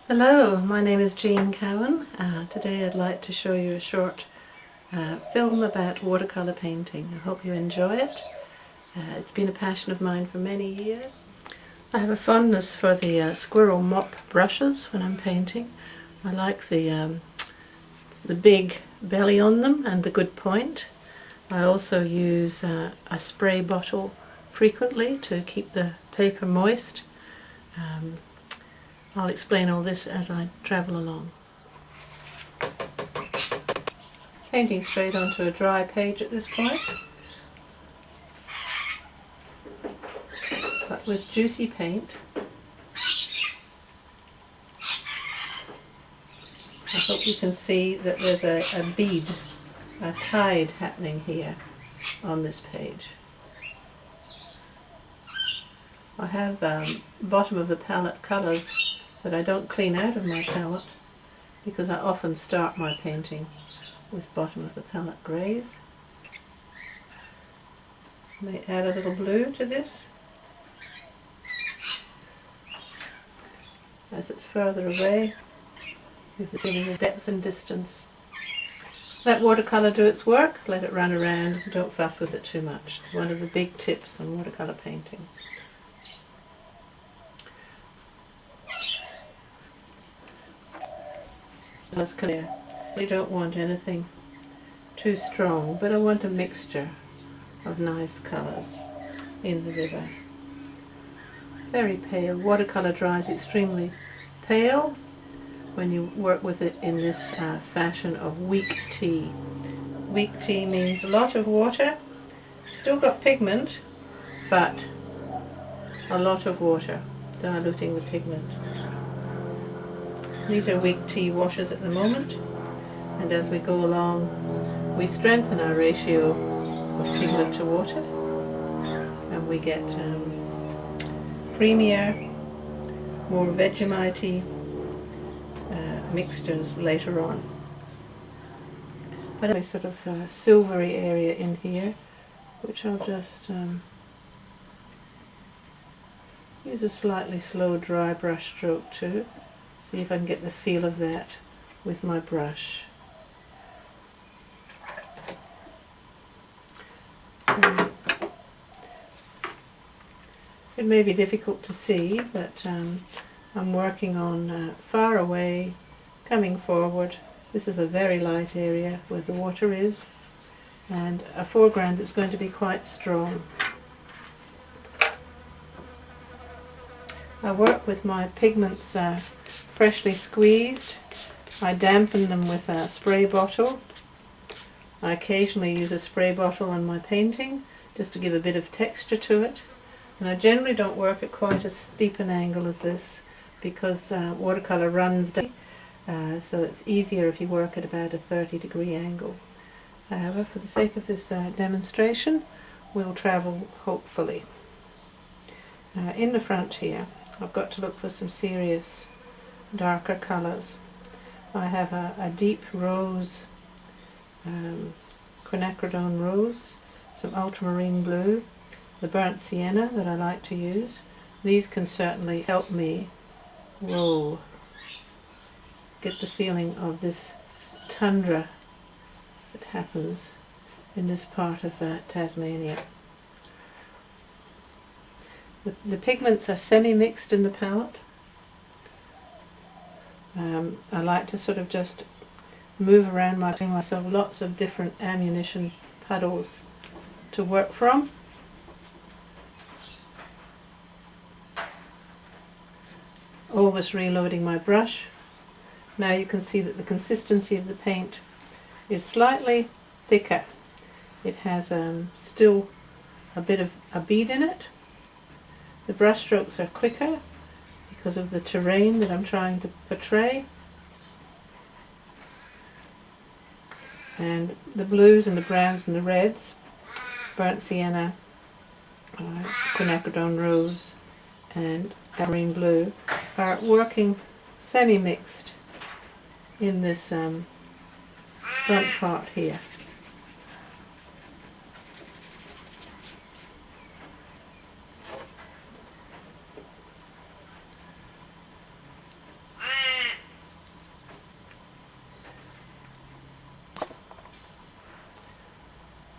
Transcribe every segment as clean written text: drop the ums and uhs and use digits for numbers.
Hello, my name is Jean Cowan. Today I'd like to show you a short film about watercolour painting. I hope you enjoy it. It's been a passion of mine for many years. I have a fondness for the squirrel mop brushes when I'm painting. I like the big belly on them and the good point. I also use a spray bottle frequently to keep the paper moist. I'll explain all this as I travel along. Painting straight onto a dry page at this point, but with juicy paint. I hope you can see that there's a bead, a tide happening here on this page. I have bottom of the palette colours that I don't clean out of my palette because I often start my painting with bottom of the palette greys. I may add a little blue to this as it's further away, gives it a depth and distance. Let watercolour do its work, let it run around, don't fuss with it too much. One of the big tips on watercolour painting. It's clear. I don't want anything too strong, but I want a mixture of nice colours in the river. Very pale. Watercolour dries extremely pale when you work with it in this fashion of weak tea. Weak tea means a lot of water, still got pigment, but a lot of water diluting the pigment. These are weak tea washes at the moment, and as we go along we strengthen our ratio of pigment to water and we get creamier, more Vegemite mixtures later on. But a sort of silvery area in here, which I'll just use a slightly slow dry brush stroke to. See if I can get the feel of that with my brush. It may be difficult to see, but I'm working on far away, coming forward. This is a very light area where the water is, and a foreground that's going to be quite strong. I work with my pigments freshly squeezed. I dampen them with a spray bottle. I occasionally use a spray bottle on my painting just to give a bit of texture to it. And I generally don't work at quite as steep an angle as this because watercolour runs down, so it's easier if you work at about a 30-degree angle. However, for the sake of this demonstration, we'll travel hopefully. In the front here, I've got to look for some serious darker colours. I have a deep rose, quinacridone rose, some ultramarine blue, the burnt sienna that I like to use. These can certainly help me get the feeling of this tundra that happens in this part of Tasmania. The pigments are semi-mixed in the palette. I like to sort of just move around, giving myself lots of different ammunition puddles to work from. Always reloading my brush. Now you can see that the consistency of the paint is slightly thicker. It has still a bit of a bead in it. The brush strokes are quicker because of the terrain that I'm trying to portray. And the blues and the browns and the reds, burnt sienna, quinacridone rose and marine blue, are working semi-mixed in this front part here.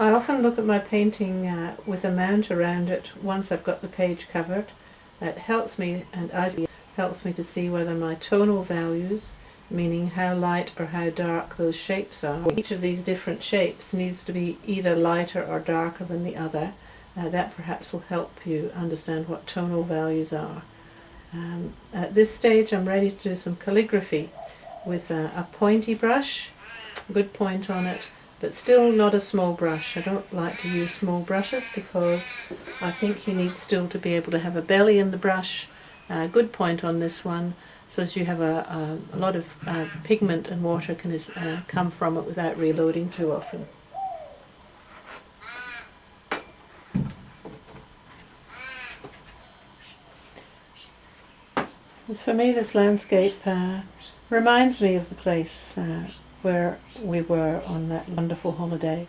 I often look at my painting with a mount around it once I've got the page covered. It helps me, and helps me to see whether my tonal values, meaning how light or how dark those shapes are. Each of these different shapes needs to be either lighter or darker than the other. That perhaps will help you understand what tonal values are. At this stage I'm ready to do some calligraphy with a pointy brush, good point on it, but still not a small brush. I don't like to use small brushes because I think you need still to be able to have a belly in the brush. Good point on this one, so that you have a lot of pigment and water can come from it without reloading too often. For me, this landscape reminds me of the place where we were on that wonderful holiday.